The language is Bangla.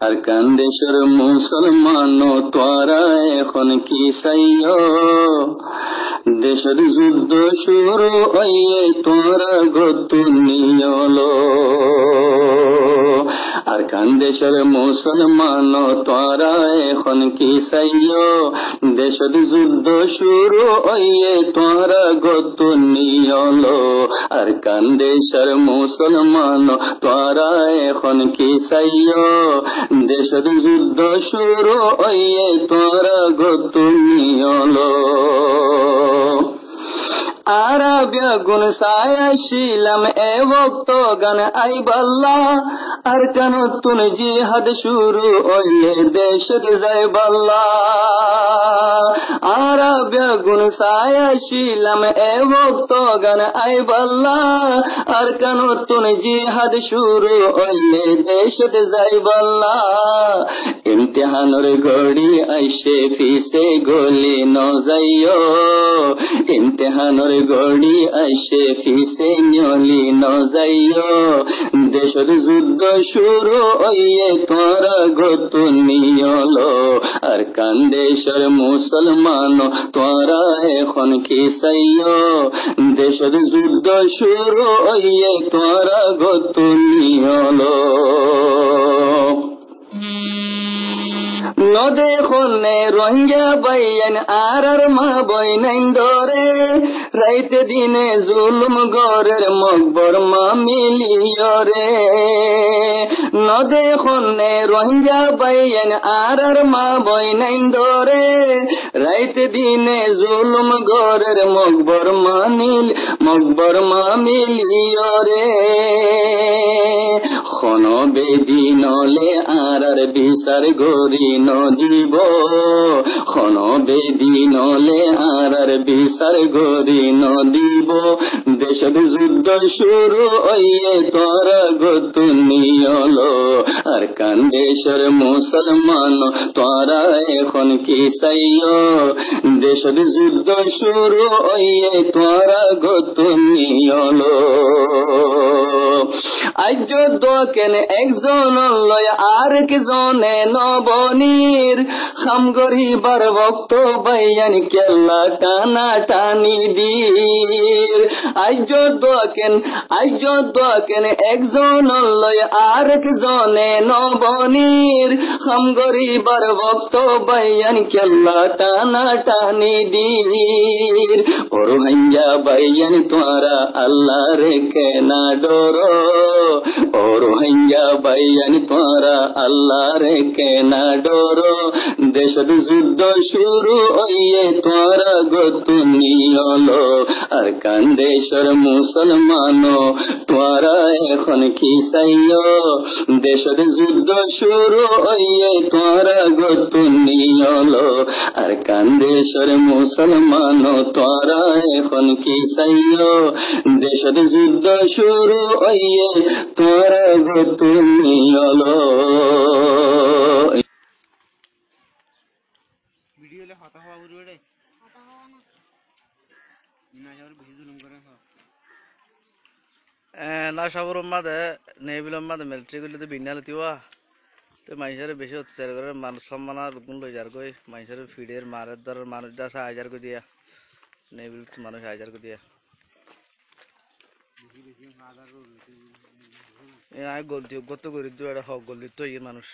আর কান দেশের মুসলমান তোরা এখন কি চাইও, দেশের যুদ্ধ শুরু হইয়ে তোরা গত নিয়লো। আর কান দেশের মুসলমান তোরা এখন কি চাইও, দেশের যুদ্ধ শুরু হইয়ে তোরা গত নিয়লো। আর কান দেশের মুসলমান তোরা এখন কি চাইও, দেশের যুদ্ধ শুরু হইয়ে তোরা গত নিয়লো। আরাবিয়া গুন সায়াশিলাম এ বক্ত গান আইবাল্লা, আর কেন তুন জিহাদ শুরু হইলে দেশের যাইবাল্লা। আরাবিয়া গুন সায়াশিলাম এ বক্ত গান আইবাল্লা, আর কেন তুন জিহাদ শুরু হইলে দেশের যাইবাল্লা। ইমতিহানের ঘড়ি আইসে ফিসে গলি ন যাইও, ইমতিহানের ঘড়ি আইসে ফিসে নিয়লি ন যাইও। দেশের যুদ্ধ শুরু হইয়ে তোরা গত নিয়লো। আর কান দেশের মুসলমান তোরা এখন কি চাইও, দেশের যুদ্ধ শুরু হইয়ে তোরা গত নিয়লো। নদে খনে রোহিঙ্গা বাইন আর মা বইনাইন ধরে, রাইতে দিনে জুলুম গরের মকবর মা মিলিয় রে। নদে খনে রোহিঙ্গা বাইন আর মা বইনাইন ধরে, রাইতে দিনে জুলুম গরের মকবর মা মিলিয় রে। খন বেদিনলে আর বিচার গরি নদিব, খন বেদিনলে আর বিচার গরি নদিব। দেশের যুদ্ধ শুরু হইয়ে তোরা গত নিয়লো। আর কান দেশের মুসলমান তোরা এখন কি চাইও, দেশের যুদ্ধ শুরু হইয়ে তোরা গত নিয়লো। আজ দোকেন একজন লয় আর একজনে নবনীর, খাম গরিবার ভক্ত বাইয়ান কেল্লা টানা টানি দীর। আজ দোকেন একজন লয় আর একজনে নবনীর, খাম গরিবার ভক্ত বাইয়ান কেল্লা টানা টানি দীর। ওর হাইয়া বাইয়ান তোরা আল্লাহ রেখে না ডরো, ও রোহিঙ্গা বাইয়ান তোরা আল্লাহ রেখে না ডরো। দেশের যুদ্ধ শুরু হইয়ে তোরা গত নিয়লো। আর কান দেশের মুসলমান তোরা এখন কি চাইও, দেশের যুদ্ধ শুরু হইয়ে তোরা গত নিয়লো। আর কান দেশের মুসলমান তোরা এখন কি চাইও, দেশের যুদ্ধ শুরু হইয়ে তোরা গত নিয়লো। ভিডিওলে হতা হওয়া উড়বে রে, হতা হওয়া না না যাওয়ার বেশি জুলুম করে না সবর মাদে নেবিলম মাদে মিলিটারি গুলি তো বিনাল তিওয়া তো মানুষের বেশি অত্যাচার করে, মানুষ সম্মানার গুণ লই যার কই মানুষের ফিডের মারের ধর মানুষ দাস হাজার কই দিয়া নেবিল মানুষ হাজার কই দিয়া আয় গলতি গত করে দু একটা হক গলি তো মানুষ